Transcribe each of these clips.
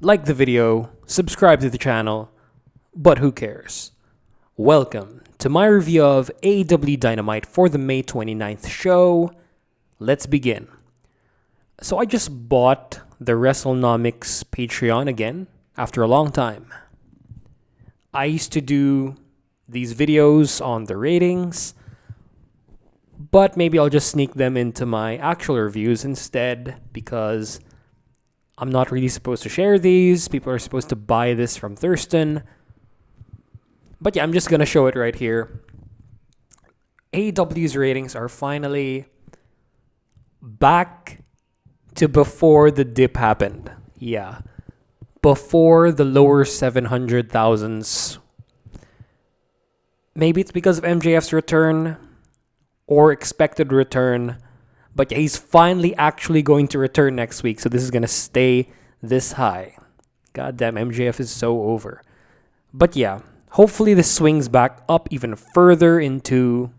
like the video, subscribe to the channel, but who cares? Welcome to my review of AEW Dynamite for the May 29th show. Let's begin. So I just bought the WrestleNomics Patreon again after a long time. I used to do these videos on the ratings, but maybe I'll just sneak them into my actual reviews instead because I'm not really supposed to share these. People are supposed to buy this from Thurston. But yeah, I'm just going to show it right here. AEW's ratings are finally back to before the dip happened. Yeah. Before the lower 700,000s. Maybe it's because of MJF's return or expected return. But yeah, he's finally actually going to return next week. So this is going to stay this high. Goddamn, MJF is so over. But yeah, hopefully this swings back up even further into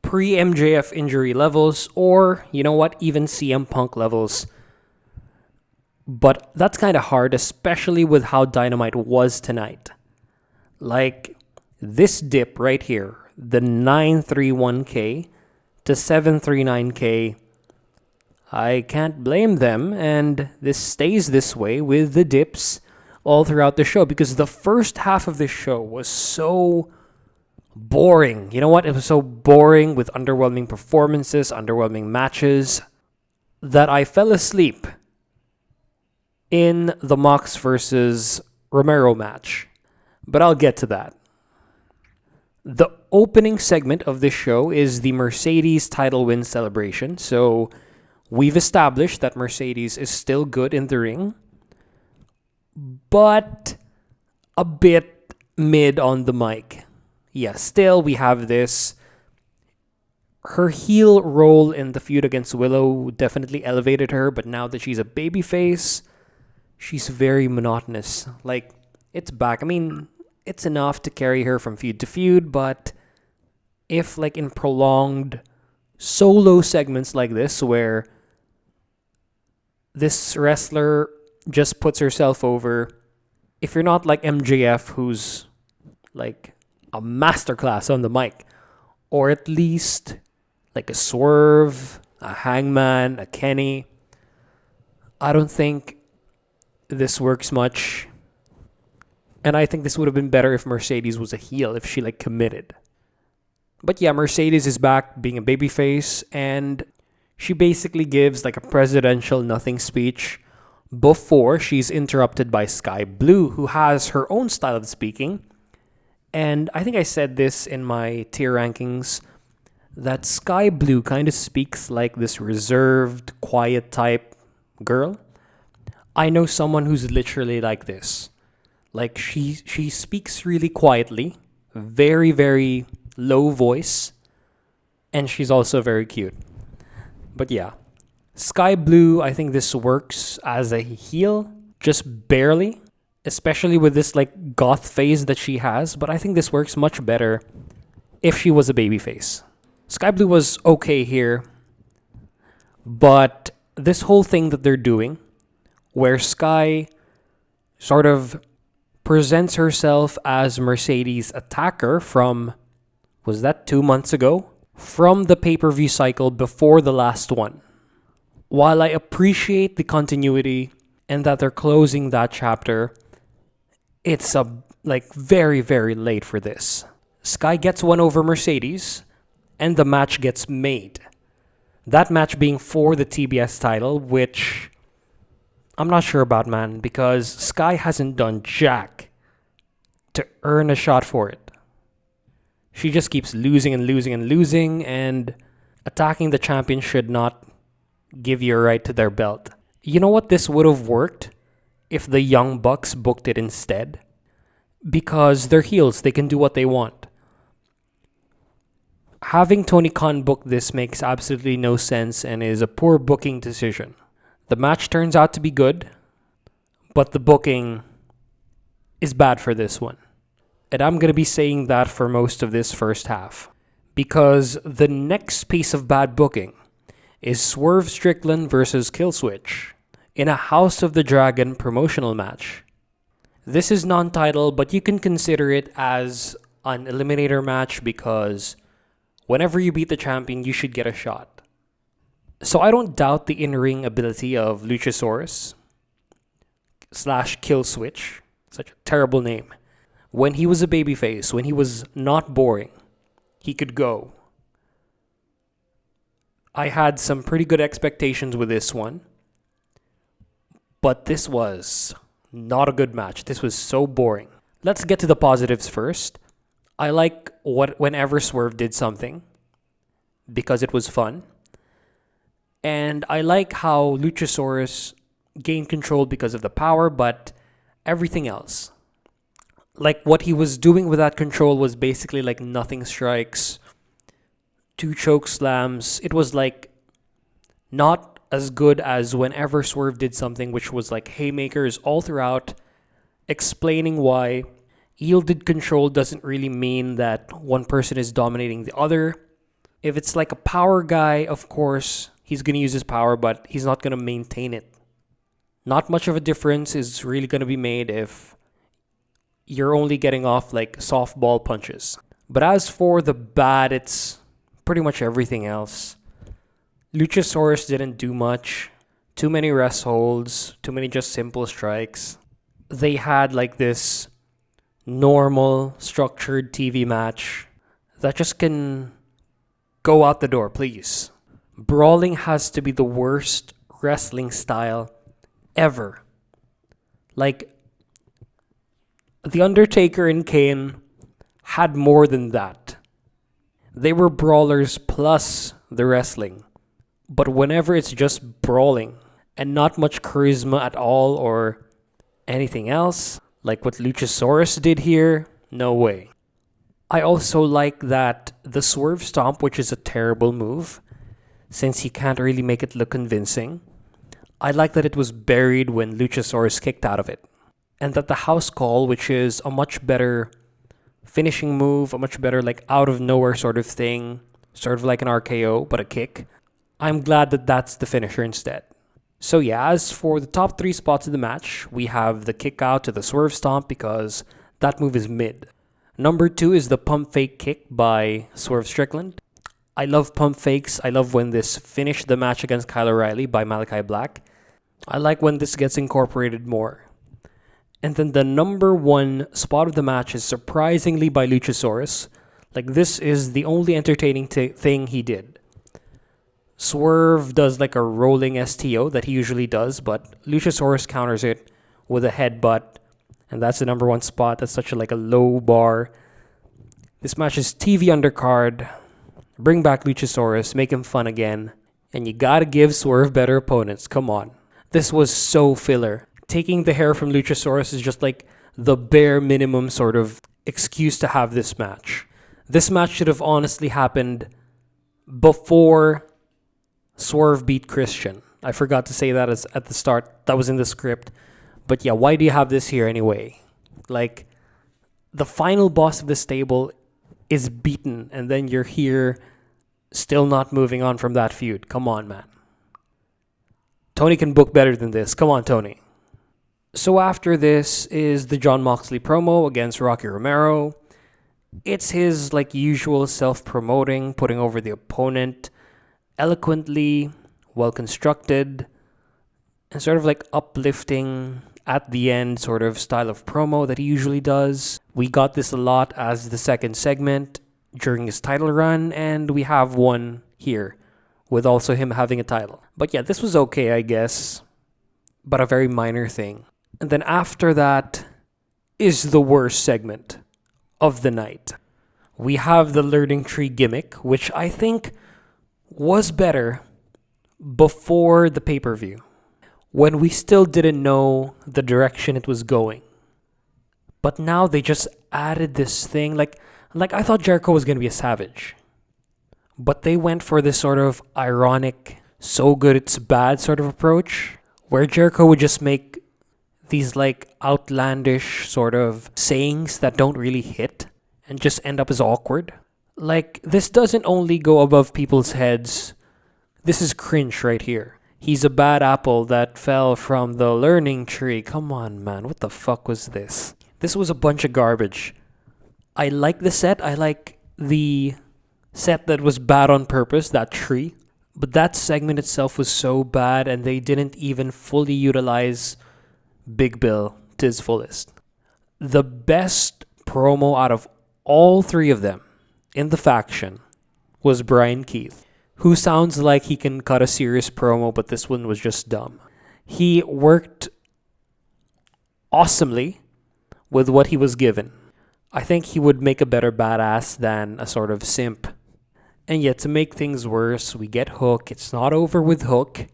pre-MJF injury levels. Or, you know what, even CM Punk levels. But that's kind of hard, especially with how Dynamite was tonight. Like, this dip right here, the 931K to 739K, I can't blame them, and this stays this way with the dips all throughout the show because the first half of this show was so boring. You know what? It was so boring with underwhelming performances, underwhelming matches, that I fell asleep in the Mox versus Romero match. But I'll get to that. The opening segment of this show is the Mercedes title win celebration. So we've established that Mercedes is still good in the ring, but a bit mid on the mic. Yeah, still we have this. Her heel role in the feud against Willow definitely elevated her, but now that she's a babyface, she's very monotonous. Like, it's back. I mean, it's enough to carry her from feud to feud, but if like in prolonged solo segments like this where this wrestler just puts herself over, if you're not like MJF, who's like a masterclass on the mic, or at least like a Swerve, a Hangman, a Kenny, I don't think this works much. And I think this would have been better if Mercedes was a heel, if she like committed. But yeah, Mercedes is back being a babyface, and she basically gives like a presidential nothing speech before she's interrupted by Sky Blue, who has her own style of speaking. And I think I said this in my tier rankings, that Sky Blue kind of speaks like this reserved, quiet type girl. I know someone who's literally like this. Like, she speaks really quietly, very, very low voice, and she's also very cute. But yeah, Sky Blue, I think this works as a heel, just barely, especially with this like goth phase that she has, but I think this works much better if she was a babyface. Sky Blue was okay here, but this whole thing that they're doing, where Sky sort of presents herself as Mercedes' attacker from, was that 2 months ago? From the pay-per-view cycle before the last one. While I appreciate the continuity and that they're closing that chapter, it's like very, very late for this. Sky gets one over Mercedes, and the match gets made. That match being for the TBS title, which I'm not sure about, man, because Sky hasn't done jack to earn a shot for it. She just keeps losing and losing and losing, and attacking the champion should not give you a right to their belt. You know what? This would have worked if the Young Bucks booked it instead. Because they're heels, they can do what they want. Having Tony Khan book this makes absolutely no sense and is a poor booking decision. The match turns out to be good, but the booking is bad for this one. And I'm going to be saying that for most of this first half. Because the next piece of bad booking is Swerve Strickland versus Killswitch in a House of the Dragon promotional match. This is non-title, but you can consider it as an eliminator match because whenever you beat the champion, you should get a shot. So I don't doubt the in-ring ability of Luchasaurus / Kill Switch. Such a terrible name. When he was a babyface, when he was not boring, he could go. I had some pretty good expectations with this one. But this was not a good match. This was so boring. Let's get to the positives first. I like whenever Swerve did something because it was fun. And I like how Luchasaurus gained control because of the power, but everything else, like what he was doing with that control was basically like nothing strikes, 2 choke slams. It was like not as good as whenever Swerve did something, which was like haymakers all throughout, explaining why yielded control doesn't really mean that one person is dominating the other. If it's like a power guy, of course, he's going to use his power, but he's not going to maintain it. Not much of a difference is really going to be made if you're only getting off like softball punches. But as for the bad, it's pretty much everything else. Luchasaurus didn't do much. Too many rest holds, too many just simple strikes. They had like this normal, structured TV match that just can go out the door, please. Brawling has to be the worst wrestling style ever. Like, The Undertaker and Kane had more than that. They were brawlers plus the wrestling. But whenever it's just brawling and not much charisma at all or anything else, like what Luchasaurus did here, no way. I also like that the Swerve Stomp, which is a terrible move, since he can't really make it look convincing, I like that it was buried when Luchasaurus kicked out of it. And that the House Call, which is a much better finishing move, a much better like out of nowhere sort of thing, sort of like an RKO, but a kick, I'm glad that that's the finisher instead. So yeah, as for the top 3 spots of the match, we have the kick out to the Swerve Stomp because that move is mid. Number 2 is the pump fake kick by Swerve Strickland. I love pump fakes. I love when this finished the match against Kyle O'Reilly by Malachi Black. I like when this gets incorporated more. And then the number 1 spot of the match is surprisingly by Luchasaurus. Like, this is the only entertaining thing he did. Swerve does like a rolling STO that he usually does, but Luchasaurus counters it with a headbutt. And that's the number 1 spot. That's such a low bar. This match is TV undercard. Bring back Luchasaurus, make him fun again. And you gotta give Swerve better opponents. Come on. This was so filler. Taking the hair from Luchasaurus is just like the bare minimum sort of excuse to have this match. This match should have honestly happened before Swerve beat Christian. I forgot to say that at the start. That was in the script. But yeah, why do you have this here anyway? Like, the final boss of the stable is beaten, and then you're here still not moving on from that feud. Come on, man. Tony can book better than this. Come on, Tony. So after this is the Jon Moxley promo against Rocky Romero. It's his usual self-promoting, putting over the opponent eloquently, well-constructed, and sort of uplifting at the end sort of style of promo that he usually does. We got this a lot as the second segment during his title run, and we have one here with also him having a title. But yeah, this was okay, I guess, but a very minor thing. And then after that is the worst segment of the night. We have the learning tree gimmick, which I think was better before the pay-per-view, when we still didn't know the direction it was going. But now they just added this thing, like I thought Jericho was going to be a savage. But they went for this sort of ironic, so good it's bad sort of approach, where Jericho would just make these outlandish sort of sayings that don't really hit and just end up as awkward. This doesn't only go above people's heads. This is cringe right here. He's a bad apple that fell from the learning tree. Come on, man. What the fuck was this? This was a bunch of garbage. I like the set. I like the set that was bad on purpose, that tree. But that segment itself was so bad, and they didn't even fully utilize Big Bill to his fullest. The best promo out of all three of them in the faction was Brian Keith, who sounds like he can cut a serious promo, but this one was just dumb. He worked awesomely with what he was given. I think he would make a better badass than a sort of simp. And yet, to make things worse, we get Hook. It's not over with Hook,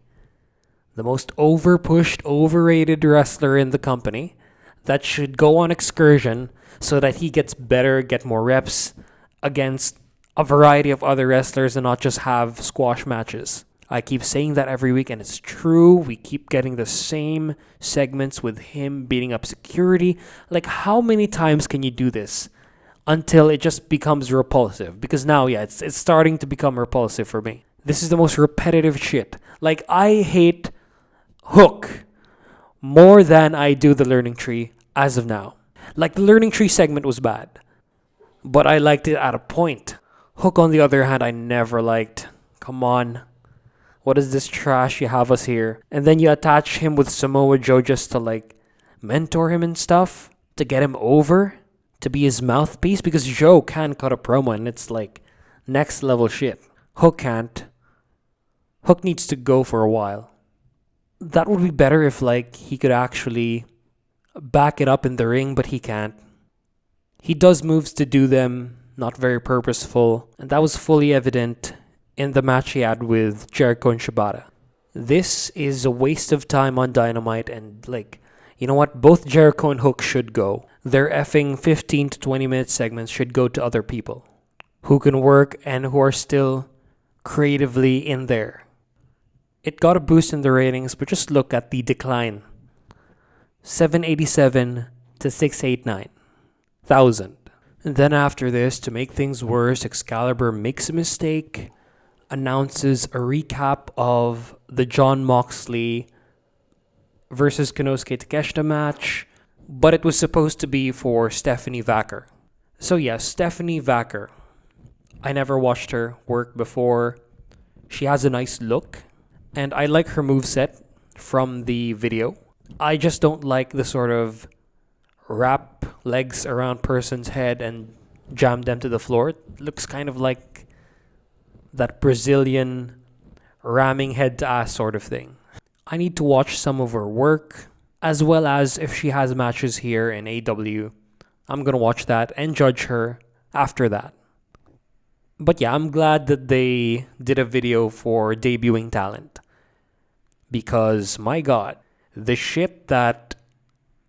the most over-pushed, overrated wrestler in the company that should go on excursion so that he gets better, get more reps against a variety of other wrestlers and not just have squash matches. I keep saying that every week, and it's true. We keep getting the same segments with him beating up security. Like, how many times can you do this until it just becomes repulsive? Because now, yeah, it's starting to become repulsive for me. This is the most repetitive shit. Like, I hate Hook more than I do the learning tree as of now. Like, the learning tree segment was bad, but I liked it at a point. Hook, on the other hand, I never liked. Come on. What is this trash you have us here? And then you attach him with Samoa Joe just to, like, mentor him and stuff, to get him over, to be his mouthpiece, because Joe can cut a promo and it's, like, next level shit. Hook can't. Hook needs to go for a while. That would be better if, like, he could actually back it up in the ring, but he can't. He does moves to do them, not very purposeful, and that was fully evident in the match he had with Jericho and Shibata. This is a waste of time on Dynamite, and, like, you know what? Both Jericho and Hook should go. Their effing 15 to 20 minute segments should go to other people who can work and who are still creatively in there. It got a boost in the ratings, but just look at the decline. 787 to 689,000. And then after this, to make things worse, Excalibur makes a mistake, announces a recap of the Jon Moxley versus Konosuke Takeshita match, but it was supposed to be for Stephanie Vacker. So yeah, Stephanie Vacker. I never watched her work before. She has a nice look, and I like her moveset from the video. I just don't like the sort of wrap legs around person's head and jam them to the floor. It looks kind of like that Brazilian ramming head to ass sort of thing. I need to watch some of her work, as well as if she has matches here in AEW. I'm going to watch that and judge her after that. But yeah, I'm glad that they did a video for debuting talent. Because, my God, the shit that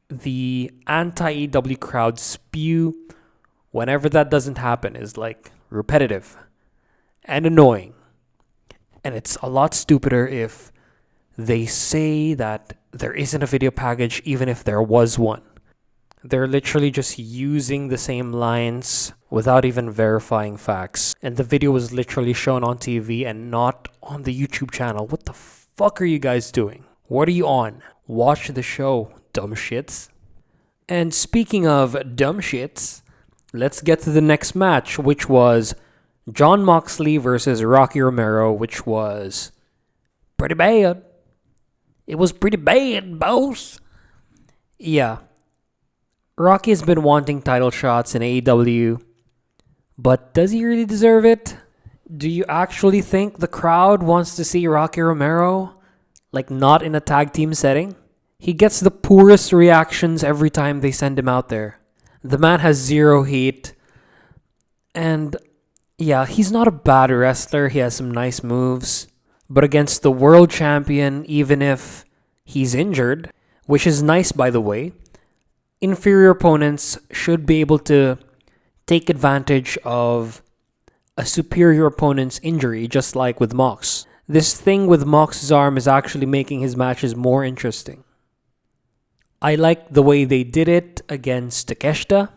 the anti-AEW crowd spew whenever that doesn't happen is, like, repetitive and annoying. And it's a lot stupider if they say that there isn't a video package even if there was one. They're literally just using the same lines without even verifying facts. And the video was literally shown on TV and not on the YouTube channel. What the fuck are you guys doing? What are you on? Watch the show, dumb shits. And speaking of dumb shits, let's get to the next match, which was Jon Moxley versus Rocky Romero, which was pretty bad. It was pretty bad, boss. Yeah. Rocky has been wanting title shots in AEW, but does he really deserve it? Do you actually think the crowd wants to see Rocky Romero, like, not in a tag team setting? He gets the poorest reactions every time they send him out there. The man has zero heat. And yeah, he's not a bad wrestler. He has some nice moves. But against the world champion, even if he's injured, which is nice, by the way, inferior opponents should be able to take advantage of a superior opponent's injury, just like with Mox. This thing with Mox's arm is actually making his matches more interesting. I like the way they did it against Takeshita,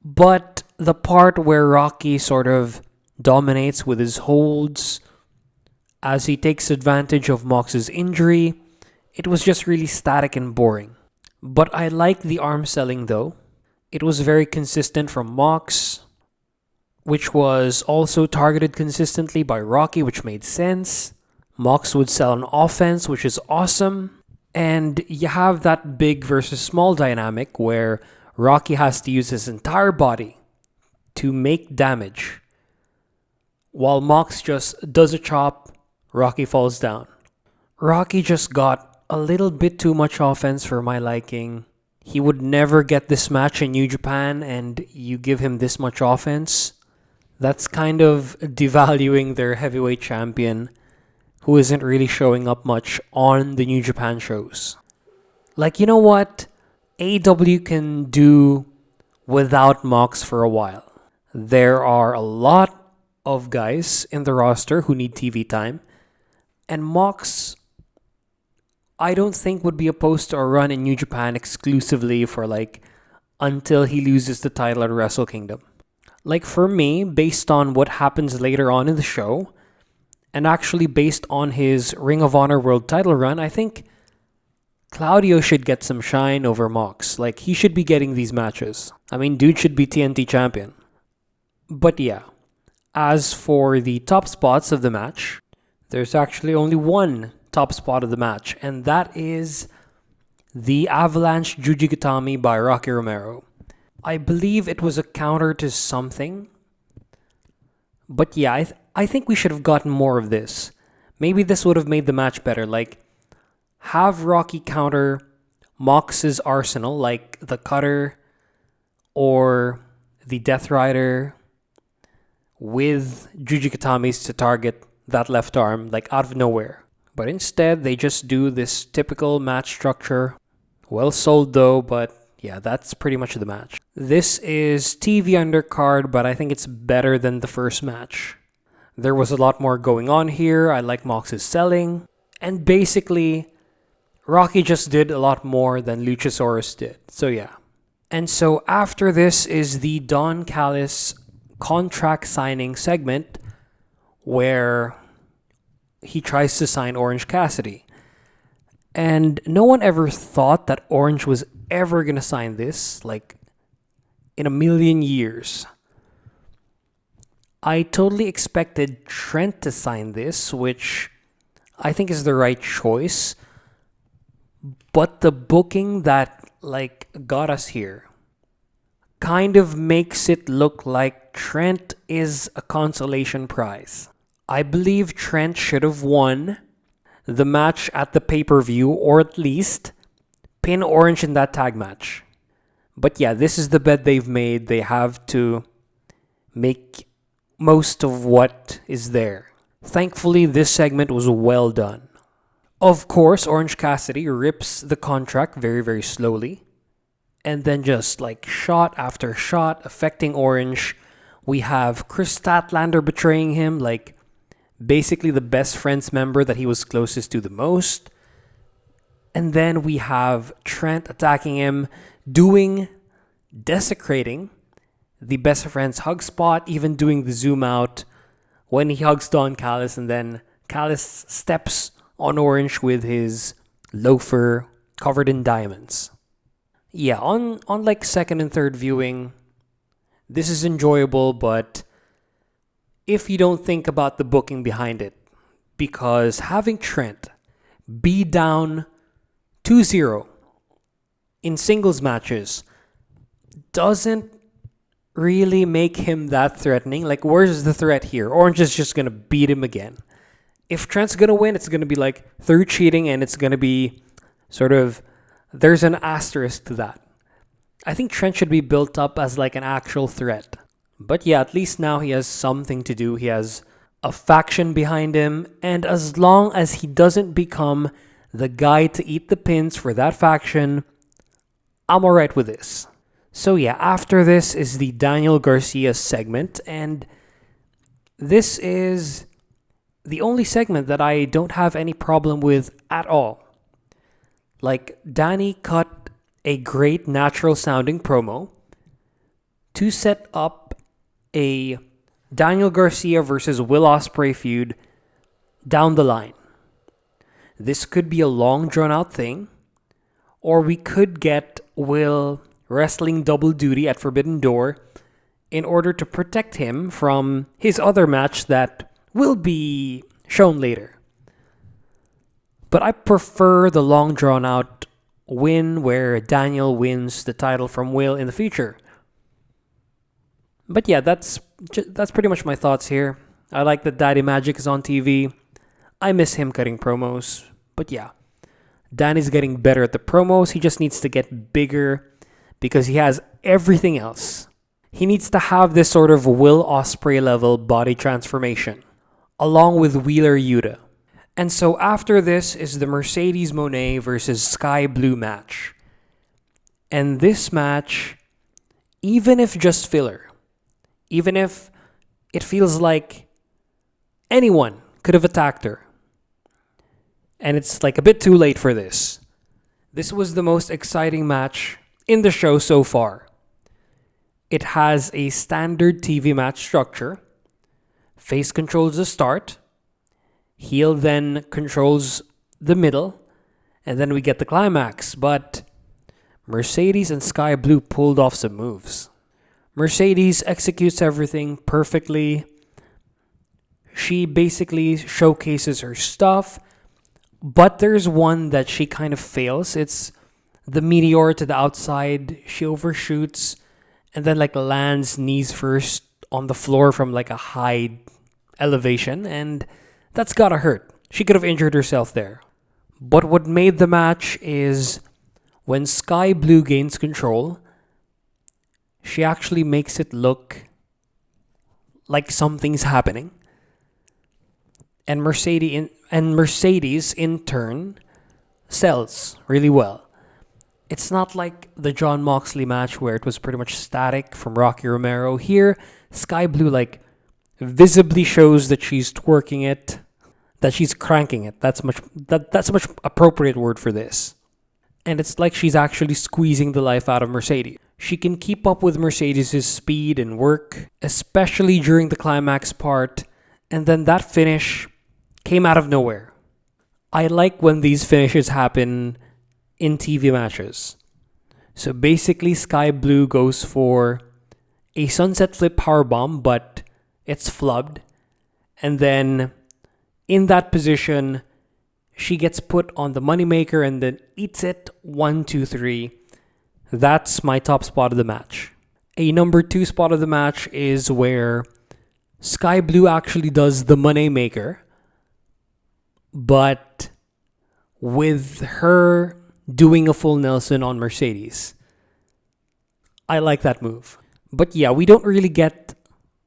but the part where Rocky sort of dominates with his holds, as he takes advantage of Mox's injury. It was just really static and boring. But I like the arm selling though. It was very consistent from Mox, which was also targeted consistently by Rocky, which made sense. Mox would sell on offense, which is awesome. And you have that big versus small dynamic where Rocky has to use his entire body to make damage, while Mox just does a chop, Rocky falls down. Rocky just got a little bit too much offense for my liking. He would never get this match in New Japan, and you give him this much offense. That's kind of devaluing their heavyweight champion, who isn't really showing up much on the New Japan shows. Like, you know what? AEW can do without Mox for a while. There are a lot of guys in the roster who need TV time, and Mox, I don't think would be opposed to a run in New Japan exclusively for until he loses the title at Wrestle Kingdom. Like, for me, based on what happens later on in the show, and actually based on his Ring of Honor World title run, I think Claudio should get some shine over Mox. Like, he should be getting these matches. I mean, dude should be TNT champion. But yeah, as for the top spots of the match, there's actually only one top spot of the match, and that is the Avalanche Jujikatami by Rocky Romero. I believe it was a counter to something. But yeah, I think we should have gotten more of this. Maybe this would have made the match better. Like, have Rocky counter Mox's arsenal, like the cutter or the Death Rider, with Jujikatamis to target that left arm, like out of nowhere. But instead, they just do this typical match structure. Well sold though, but yeah, that's pretty much the match. This is TV undercard, but I think it's better than the first match. There was a lot more going on here. I like Mox's selling. And basically, Rocky just did a lot more than Luchasaurus did. So yeah. And so after this is the Don Callis contract signing segment, where he tries to sign Orange Cassidy. And no one ever thought that Orange was ever going to sign this, like, in a million years. I totally expected Trent to sign this, which I think is the right choice. But the booking that, got us here kind of makes it look like Trent is a consolation prize. I believe Trent should have won the match at the pay-per-view, or at least pin Orange in that tag match. But yeah, this is the bet they've made. They have to make most of what is there. Thankfully, this segment was well done. Of course, Orange Cassidy rips the contract very, very slowly. And then just shot after shot affecting Orange. We have Chris Statlander betraying him, basically the best friends member that he was closest to the most. And then we have Trent attacking him, desecrating the best friends hug spot, even doing the zoom out when he hugs Don Callis, and then Callis steps on Orange with his loafer covered in diamonds. Yeah, on second and third viewing, this is enjoyable, but if you don't think about the booking behind it, because having Trent be down 2-0 in singles matches doesn't really make him that threatening. Where's the threat here? Orange is just going to beat him again. If Trent's going to win, it's going to be through cheating, and it's going to be there's an asterisk to that. I think Trent should be built up as an actual threat. But yeah, at least now he has something to do. He has a faction behind him, and as long as he doesn't become the guy to eat the pins for that faction, I'm alright with this. So yeah, after this is the Daniel Garcia segment, and this is the only segment that I don't have any problem with at all. Danny cut a great natural sounding promo to set up a Daniel Garcia versus Will Ospreay feud down the line. This could be a long drawn out thing, or we could get Will wrestling double duty at Forbidden Door in order to protect him from his other match that will be shown later. But I prefer the long drawn out win where Daniel wins the title from Will in the future. But yeah, that's pretty much my thoughts here. I like that Daddy Magic is on TV. I miss him cutting promos. But yeah, Danny's getting better at the promos. He just needs to get bigger because he has everything else. He needs to have this sort of Will Ospreay level body transformation, along with Wheeler Yuta. And so after this is the Mercedes Moné versus Sky Blue match. And this match, even if just filler, even if it feels like anyone could have attacked her, and it's like a bit too late for this, this was the most exciting match in the show so far. It has a standard TV match structure. Face controls the start. Heel then controls the middle. And then we get the climax. But Mercedes and Sky Blue pulled off some moves. Mercedes executes everything perfectly. She basically showcases her stuff. But there's one that she kind of fails. It's the meteor to the outside. She overshoots and then like lands knees first on the floor from like a high elevation, and that's gotta hurt. She could have injured herself there. But what made the match is when Sky Blue gains control, she actually makes it look like something's happening. And Mercedes in turn sells really well. It's not like the Jon Moxley match where it was pretty much static from Rocky Romero. Here, Sky Blue like visibly shows that she's twerking it, that she's cranking it. That's a much appropriate word for this. And it's like she's actually squeezing the life out of Mercedes. She can keep up with Mercedes' speed and work, especially during the climax part. And then that finish came out of nowhere. I like when these finishes happen in TV matches. So basically, Sky Blue goes for a sunset flip powerbomb, but it's flubbed. And then in that position, she gets put on the moneymaker and then eats it 1, 2, 3. That's my top spot of the match. A number 2 spot of the match is where Sky Blue actually does the moneymaker, but with her doing a full Nelson on Mercedes. I like that move. But yeah, we don't really get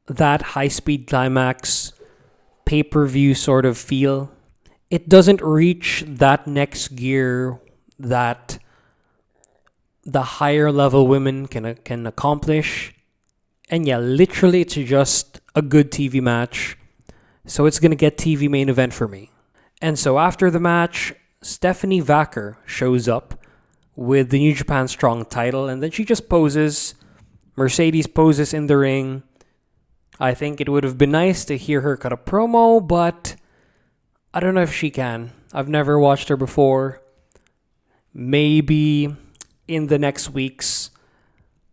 that high-speed climax pay-per-view sort of feel. It doesn't reach that next gear that the higher level women can accomplish. And yeah, literally it's just a good TV match. So it's going to get TV main event for me. And so after the match, Stephanie Vacker shows up with the New Japan Strong title, and then she just poses. Mercedes poses in the ring. I think it would have been nice to hear her cut a promo, but I don't know if she can. I've never watched her before. Maybe in the next weeks.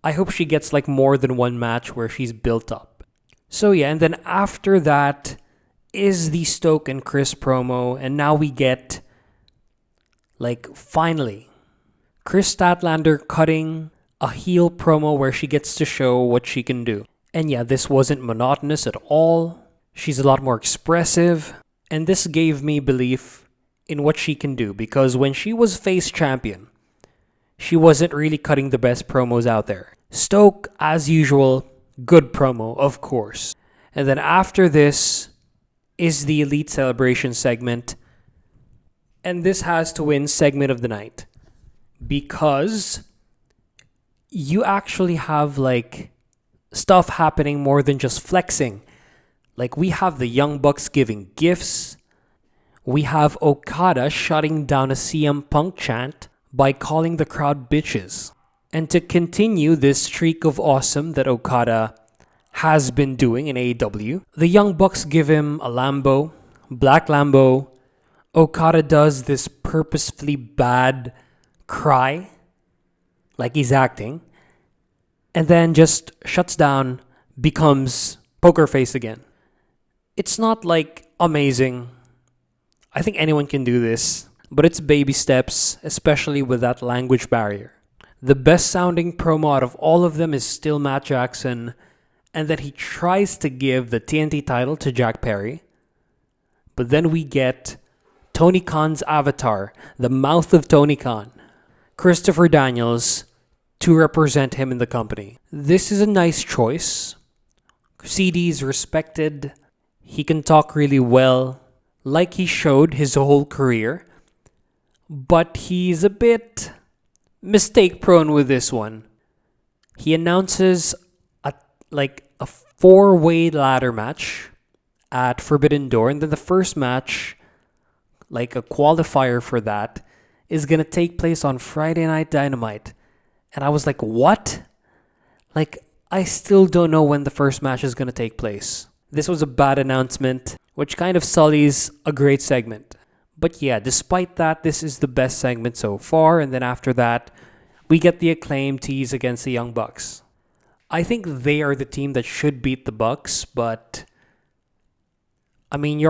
I hope she gets like more than one match where she's built up. So yeah, and then after that is the Stoke and Chris promo, and now we get like finally Chris Statlander cutting a heel promo where she gets to show what she can do. And yeah, this wasn't monotonous at all. She's a lot more expressive, and this gave me belief in what she can do, because when she was face champion, she wasn't really cutting the best promos out there. Stoke, as usual, good promo, of course. And then after this is the Elite Celebration segment. And this has to win segment of the night, because you actually have like stuff happening more than just flexing. Like we have the Young Bucks giving gifts. We have Okada shutting down a CM Punk chant by calling the crowd bitches. And to continue this streak of awesome that Okada has been doing in AEW, the Young Bucks give him a Lambo, Black Lambo, Okada does this purposefully bad cry, like he's acting, and then just shuts down, becomes poker face again. It's not like amazing. I think anyone can do this, but it's baby steps, especially with that language barrier. The best sounding promo out of all of them is still Matt Jackson, and that he tries to give the TNT title to Jack Perry. But then we get Tony Khan's avatar, the mouth of Tony Khan, Christopher Daniels, to represent him in the company. This is a nice choice. CD's respected. He can talk really well, like he showed his whole career. But he's a bit mistake prone with this one. He announces a four-way ladder match at Forbidden Door, and then the first match, like a qualifier for that, is gonna take place on Friday Night Dynamite. And I was like, what? Like, I still don't know when the first match is gonna take place. This was a bad announcement, which kind of sullies a great segment. But yeah, despite that, this is the best segment so far, and then after that, we get the Acclaim tease against the Young Bucks. I think they are the team that should beat the Bucks, but I mean,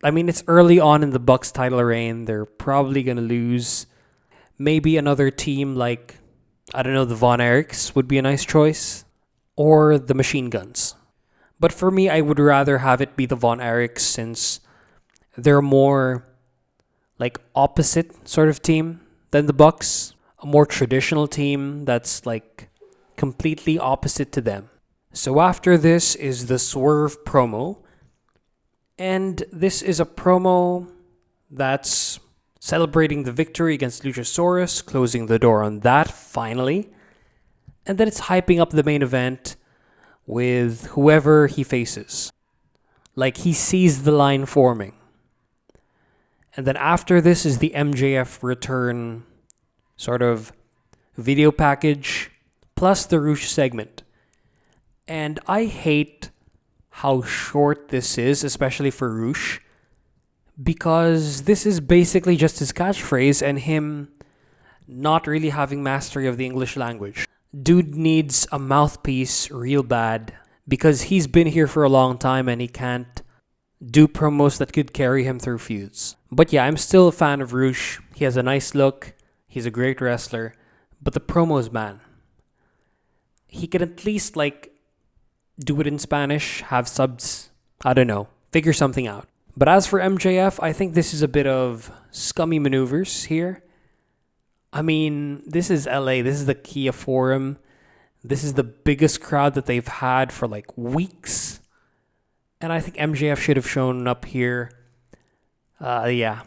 it's early on in the Bucks title reign. They're probably going to lose. Maybe another team like, I don't know, the Von Erichs would be a nice choice. Or the Machine Guns. But for me, I would rather have it be the Von Erichs since they're more like opposite sort of team than the Bucks. A more traditional team that's like completely opposite to them. So after this is the Swerve promo. And this is a promo that's celebrating the victory against Luchasaurus, closing the door on that finally. And then it's hyping up the main event with whoever he faces. Like he sees the line forming. And then after this is the MJF return sort of video package plus the Roosh segment. And I hate how short this is, especially for Roosh, because this is basically just his catchphrase and him not really having mastery of the English language. Dude needs a mouthpiece real bad because he's been here for a long time and he can't do promos that could carry him through feuds. But yeah, I'm still a fan of Roosh. He has a nice look. He's a great wrestler. But the promos, man. He can at least do it in Spanish, have subs. I don't know. Figure something out. But as for MJF, I think this is a bit of scummy maneuvers here. I mean, this is LA. This is the Kia Forum. This is the biggest crowd that they've had for weeks. And I think MJF should have shown up here. Yeah.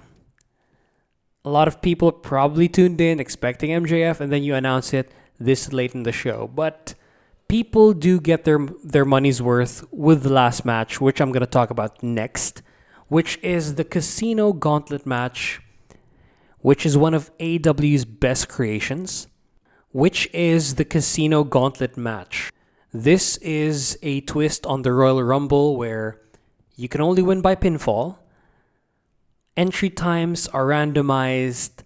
A lot of people probably tuned in expecting MJF, and then you announce it this late in the show. But people do get their money's worth with the last match, which I'm going to talk about next, which is the Casino Gauntlet match, which is one of AEW's best creations, which is the Casino Gauntlet match. This is a twist on the Royal Rumble where you can only win by pinfall. Entry times are randomized,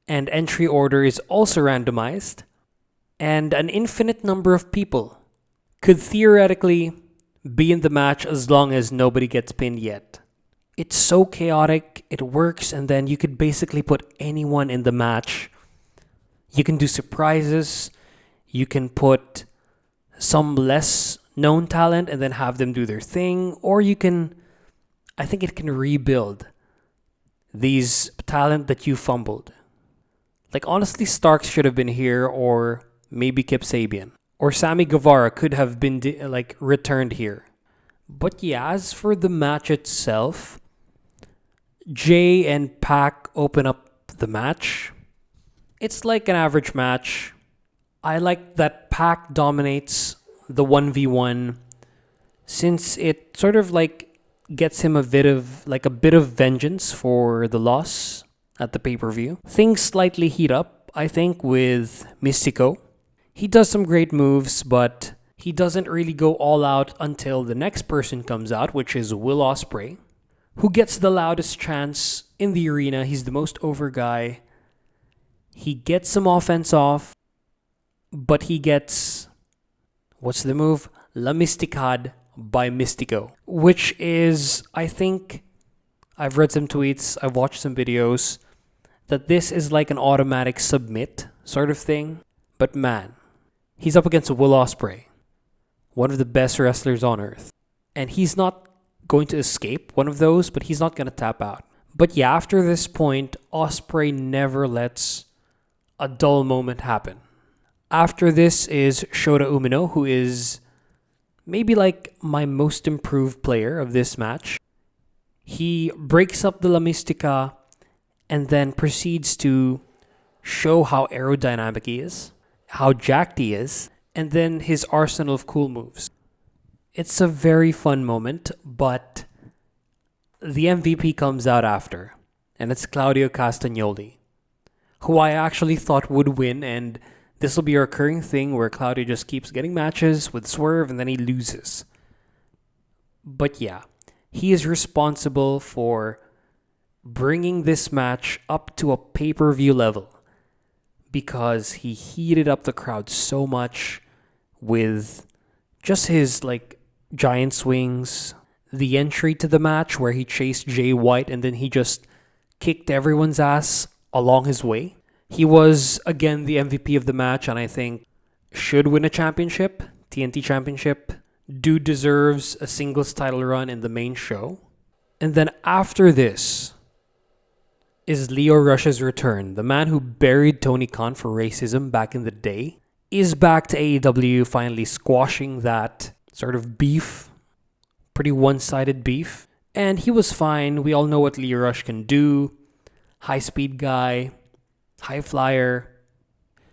and entry order is also randomized. And an infinite number of people could theoretically be in the match as long as nobody gets pinned yet. It's so chaotic, it works, and then you could basically put anyone in the match. You can do surprises, you can put some less known talent and then have them do their thing, or you can, I think it can rebuild these talent that you fumbled. Honestly, Starks should have been here, or maybe Kip Sabian. Or Sammy Guevara could have been returned here. But yeah, as for the match itself, Jay and Pac open up the match. It's like an average match. I like that Pac dominates the 1v1 since it sort of gets him a bit of vengeance for the loss at the pay-per-view. Things slightly heat up, I think, with Mystico. He does some great moves, but He doesn't really go all out until the next person comes out, which is Will Ospreay, who gets the loudest chants in the arena. He's the most over guy. He gets some offense off, but he gets, what's the move? La Misticad by Mystico, which is, I think, I've read some tweets, I've watched some videos, that this is like an automatic submit sort of thing. But man, he's up against Will Ospreay, one of the best wrestlers on earth. And he's not going to escape one of those, but he's not going to tap out. But yeah, after this point, Ospreay never lets a dull moment happen. After this is Shota Umino, who is maybe like my most improved player of this match. He breaks up the La Mystica and then proceeds to show how aerodynamic he is, how jacked he is, and then his arsenal of cool moves. It's a very fun moment, but the MVP comes out after, and it's Claudio Castagnoli, who I actually thought would win, and this will be a recurring thing where Claudio just keeps getting matches with Swerve and then he loses. But yeah, he is responsible for bringing this match up to a pay-per-view level because he heated up the crowd so much with just his like giant swings, the entry to the match where he chased Jay White and then he just kicked everyone's ass along his way. He was, again, the MVP of the match, and I think should win a championship, TNT championship. Dude deserves a singles title run in the main show. And then after this is Lio Rush's return. The man who buried Tony Khan for racism back in the day is back to AEW, finally squashing that sort of beef, pretty one-sided beef. And he was fine. We all know what Lio Rush can do. High-speed guy. High flyer.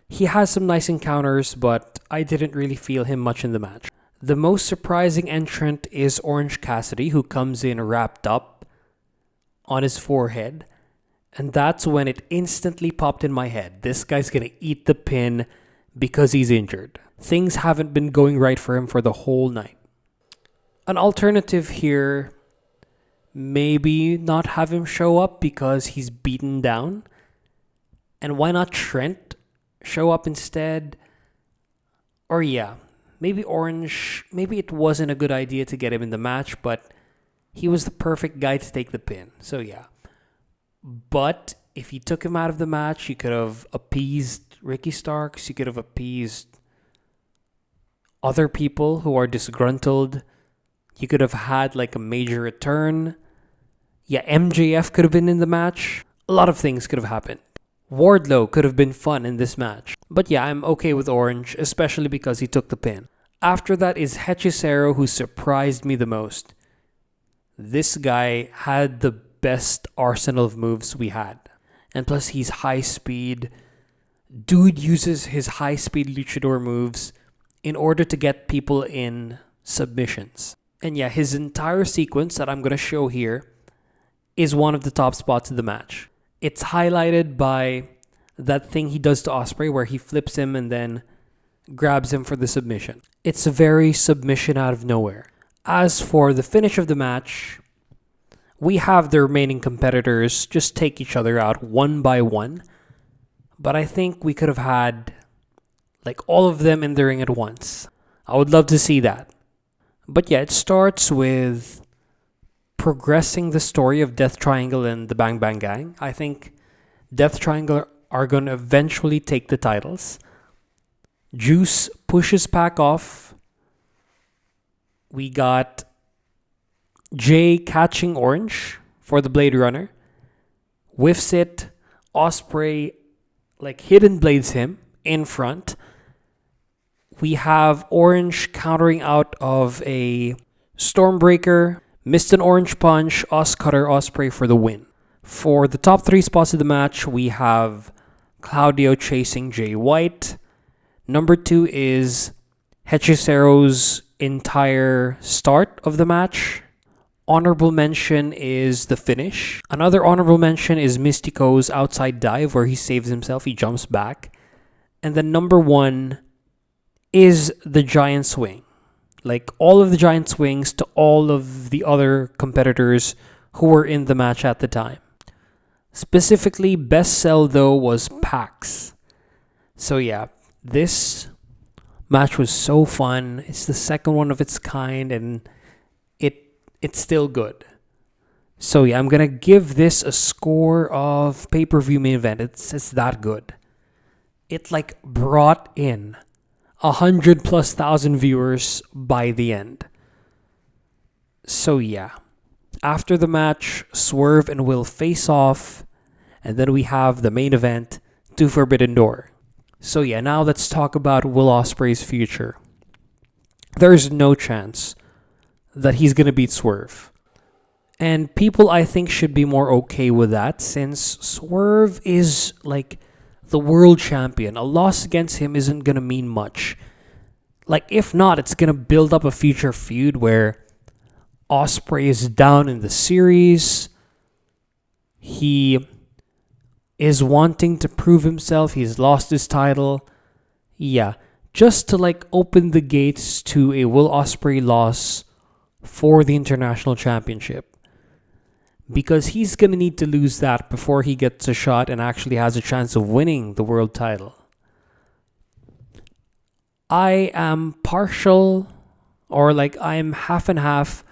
He has some nice encounters, but I didn't really feel him much in the match. The most surprising entrant is Orange Cassidy, who comes in wrapped up on his forehead. And that's when it instantly popped in my head. This guy's gonna eat the pin because he's injured. Things haven't been going right for him for the whole night. An alternative here, maybe not have him show up because he's beaten down. And why not Trent show up instead? Or yeah, maybe Orange, maybe it wasn't a good idea to get him in the match, but he was the perfect guy to take the pin. So yeah. But if you took him out of the match, you could have appeased Ricky Starks, you could have appeased other people who are disgruntled. You could have had like a major return. Yeah, MJF could have been in the match. A lot of things could have happened. Wardlow could have been fun in this match. But yeah, I'm okay with Orange, especially because he took the pin. After that is Hechicero, who surprised me the most. This guy had the best arsenal of moves we had. And plus, he's high speed. Dude uses his high speed luchador moves in order to get people in submissions. And yeah, his entire sequence that I'm going to show here is one of the top spots of the match. It's highlighted by that thing he does to Ospreay where he flips him and then grabs him for the submission. It's a very submission out of nowhere. As for the finish of the match, we have the remaining competitors just take each other out one by one. But I think we could have had like all of them in the ring at once. I would love to see that. But yeah, it starts with progressing the story of Death Triangle and the Bang Bang Gang. I think Death Triangle are going to eventually take the titles. Juice pushes Pac off. We got Jay catching Orange for the Blade Runner. Whiffs it. Ospreay like hidden blades him in front. We have Orange countering out of a Stormbreaker. Missed an Orange Punch, Cutter Ospreay for the win. For the top 3 spots of the match, we have Claudio chasing Jay White. Number 2 is Hechicero's entire start of the match. Honorable mention is the finish. Another honorable mention is Mystico's outside dive where he saves himself, he jumps back. And then number 1 is the giant swing. Like all of the giant swings to all of the other competitors who were in the match at the time. Specifically, best sell though was Pax. So yeah, this match was so fun. It's the second one of its kind, and it's still good. So yeah, I'm gonna give this a score of pay-per-view main event. It's that good. It like brought in 100,000+ viewers by the end. So yeah, after the match, Swerve and Will face off, and then we have the main event to Forbidden Door. So yeah, now let's talk about Will Ospreay's future. There's no chance that he's gonna beat Swerve. And people, I think, should be more okay with that, since Swerve is like the world champion. A loss against him isn't going to mean much. Like, if not, it's going to build up a future feud where Ospreay is down in the series. He is wanting to prove himself. He's lost his title. Yeah, just to like open the gates to a Will Ospreay loss for the International Championship. Because he's going to need to lose that before he gets a shot and actually has a chance of winning the world title. I am partial, or like I'm half and half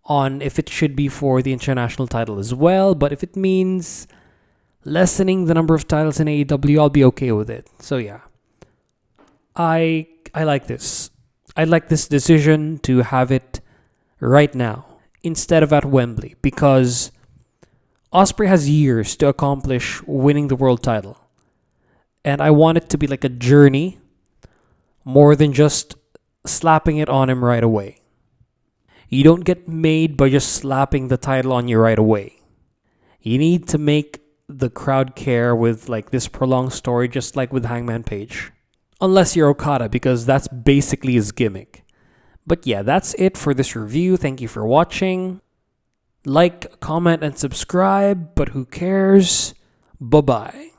on if it should be for the international title as well. But if it means lessening the number of titles in AEW, I'll be okay with it. So yeah, I like this. I like this decision to have it right now instead of at Wembley, because Ospreay has years to accomplish winning the world title. And I want it to be like a journey more than just slapping it on him right away. You don't get made by just slapping the title on you right away. You need to make the crowd care with like this prolonged story, just like with Hangman Page. Unless you're Okada, because that's basically his gimmick. But yeah, that's it for this review. Thank you for watching. Like, comment, and subscribe, but who cares? Bye-bye.